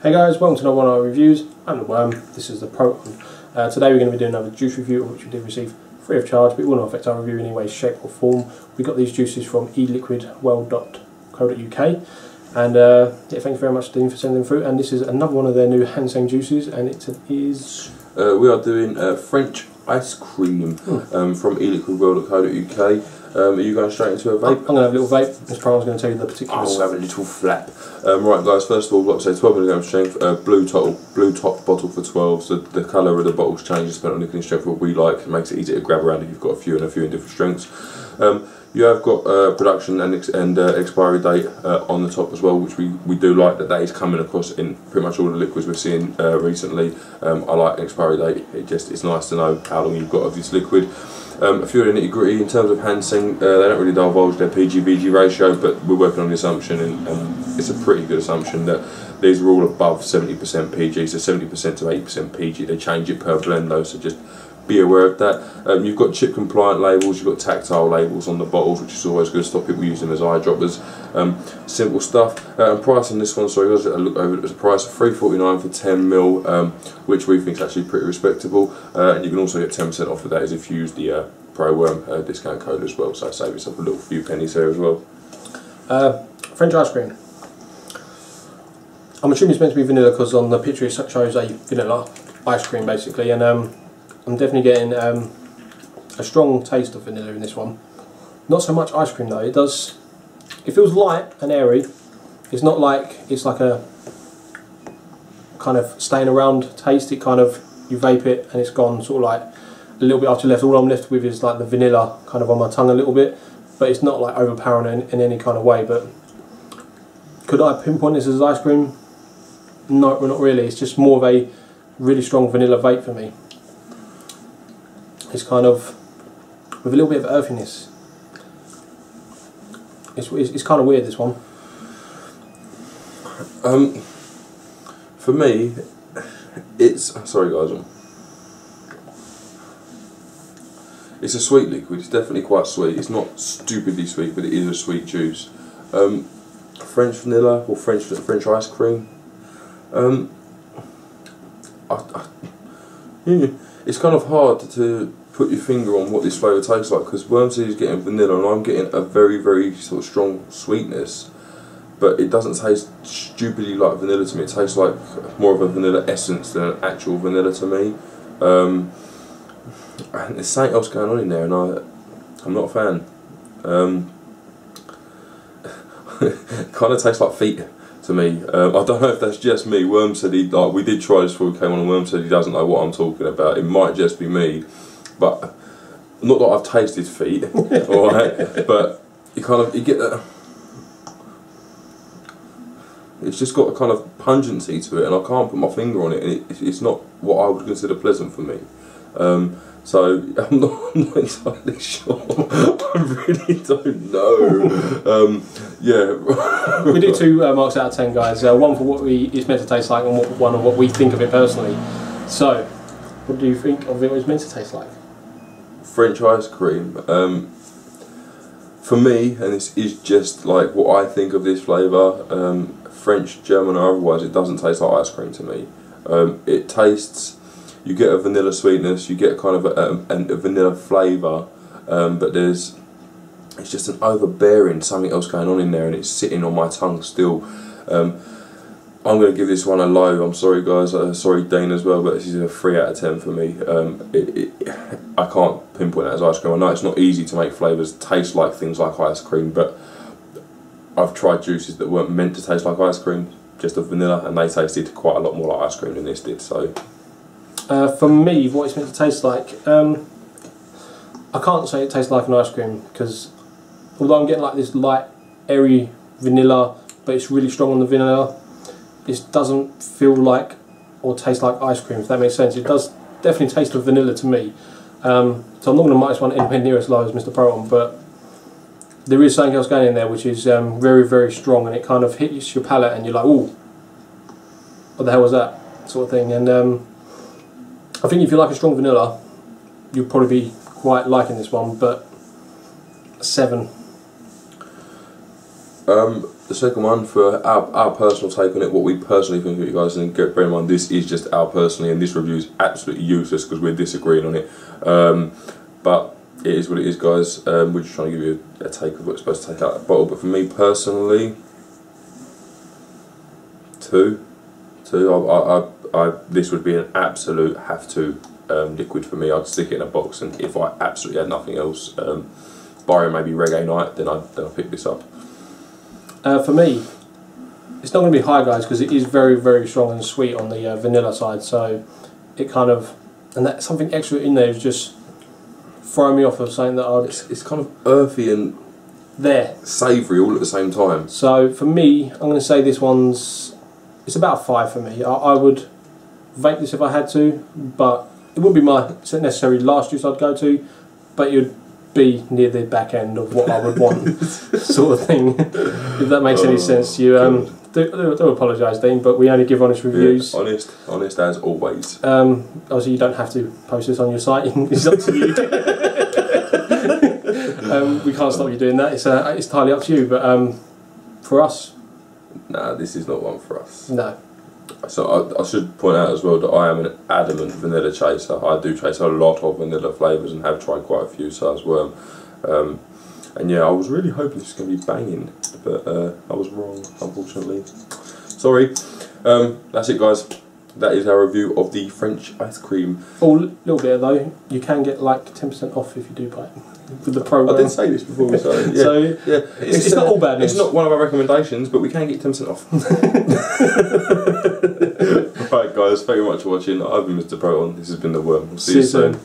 Hey guys, welcome to another one of our reviews. I'm the Worm, this is the Proton. Today we're going to be doing another juice review, which we did receive free of charge, but it will not affect our review in any way, shape or form. We got these juices from e-liquidworld.co.uk, and yeah, thank you very much Dean for sending them through. And this is another one of their new ginseng juices, and it is... we are doing French ice cream from e-liquidworld.co.uk. Are you going straight into a vape? I'm going to have a little vape. This Proton's going to tell you the particulars. I'll have a little flap. Right guys, first of all, like I say, 12mg strength, blue top bottle for 12, so the colour of the bottles changes depending on nicotine strength, what we like. It makes it easy to grab around if you've got a few in different strengths. You have got production and expiry date on the top as well, which we do like that is coming across in pretty much all the liquids we've seen recently. I like expiry date, it's nice to know how long you've got of this liquid. A few of the nitty gritty in terms of ginseng, they don't really divulge their PG/VG ratio, but we're working on the assumption, and it's a pretty good assumption that these are all above 70% PG, so 70% to 80% PG. They change it per blend though, so just be aware of that. You've got chip compliant labels, you've got tactile labels on the bottles, which is always good to stop people using them as eyedroppers. Simple stuff. Price on this one, sorry guys, I look over it as a price of $3.49 for 10ml, which we think is actually pretty respectable. And you can also get 10% off of that as if you use the Pro Worm discount code as well, so save yourself a little few pennies there as well. French ice cream. I'm assuming it's meant to be vanilla because on the picture it shows a vanilla ice cream basically, and I'm definitely getting a strong taste of vanilla in this one. Not so much ice cream though. It feels light and airy. It's not like it's like a kind of staying around taste. It kind of, you vape it and it's gone sort of like a little bit after left. All I'm left with is like the vanilla kind of on my tongue a little bit, but it's not like overpowering in any kind of way. But could I pinpoint this as ice cream? No, not really. It's just more of a really strong vanilla vape for me. It's kind of with a little bit of earthiness. It's kind of weird, this one. For me, it's, sorry guys, it's a sweet liquid. It's definitely quite sweet. It's not stupidly sweet, but it is a sweet juice. French vanilla or French ice cream. It's kind of hard to put your finger on what this flavour tastes like, because Wormseed is getting vanilla and I'm getting a very, very sort of strong sweetness, but it doesn't taste stupidly like vanilla to me. It tastes like more of a vanilla essence than an actual vanilla to me. And there's something else going on in there, and I'm not a fan. Kind of tastes like feet to me. I don't know if that's just me. Worm said we did try this before we came on, and Worm said he doesn't know what I'm talking about. It might just be me, but not that I've tasted feet, alright, but you get that. It's just got a kind of pungency to it, and I can't put my finger on it, and it's not what I would consider pleasant for me. So I'm not entirely sure. I really don't know. Yeah. We do two marks out of 10, guys. One for what it's meant to taste like, and one of what we think of it personally. So, what do you think of it? What it's meant to taste like? French ice cream. For me, and this is just like what I think of this flavour. French, German, or otherwise, it doesn't taste like ice cream to me. It tastes. You get a vanilla sweetness, you get kind of a vanilla flavour, but it's just an overbearing something else going on in there, and it's sitting on my tongue still. I'm going to give this one a low. I'm sorry guys, sorry Dean as well, but this is a 3 out of 10 for me. I can't pinpoint it as ice cream. I know it's not easy to make flavours taste like things like ice cream, but I've tried juices that weren't meant to taste like ice cream, just of vanilla, and they tasted quite a lot more like ice cream than this did. So. For me, what it's meant to taste like, I can't say it tastes like an ice cream, because although I'm getting like this light, airy vanilla, but it's really strong on the vanilla, it doesn't feel like or taste like ice cream, if that makes sense. It does definitely taste of vanilla to me. So I'm not going to mark this one anywhere near as low as Mr. Proton, but there is something else going in there which is very, very strong, and it kind of hits your palate and you're like, ooh, what the hell was that, sort of thing. And I think if you like a strong vanilla, you'll probably be quite liking this one, but 7. The second one, for our personal take on it, what we personally think of it, guys, and bear in mind this is just our personally, and this review is absolutely useless because we're disagreeing on it. But it is what it is, guys. We're just trying to give you a take of what's supposed to take out of the bottle. But for me personally, two. This would be an absolute have to liquid for me. I'd stick it in a box, and if I absolutely had nothing else, barring maybe reggae night, then I'd pick this up. For me, it's not going to be high, guys, because it is very, very strong and sweet on the vanilla side. So it kind of, and that something extra in there is just throwing me off of saying that it's kind of earthy and savoury all at the same time. So for me, I'm going to say this one's, it's about a 5 for me. I would vape this if I had to, but it wouldn't be my necessary last juice I'd go to, but it would be near the back end of what I would want, sort of thing. If that makes any sense to you. Do apologise, Dean, but we only give honest reviews. Yeah, honest as always. Obviously, you don't have to post this on your site. It's up to you. We can't stop you doing that. It's entirely up to you. But for us, nah, this is not one for us. No. So I should point out as well that I am an adamant vanilla chaser. I do chase a lot of vanilla flavours and have tried quite a few, so as well. And yeah, I was really hoping this was going to be banging, but I was wrong, unfortunately. Sorry. That's it, guys. That is our review of the French ice cream. Oh, little bit though. You can get like 10% off if you do buy it with the program. I did say this before we started. Yeah. So yeah, it's not all bad news. It's not one of our recommendations, but we can get 10% off. Right, guys. Thank you very much for watching. I've been Mr. Proton. This has been The Worm. We'll see you soon.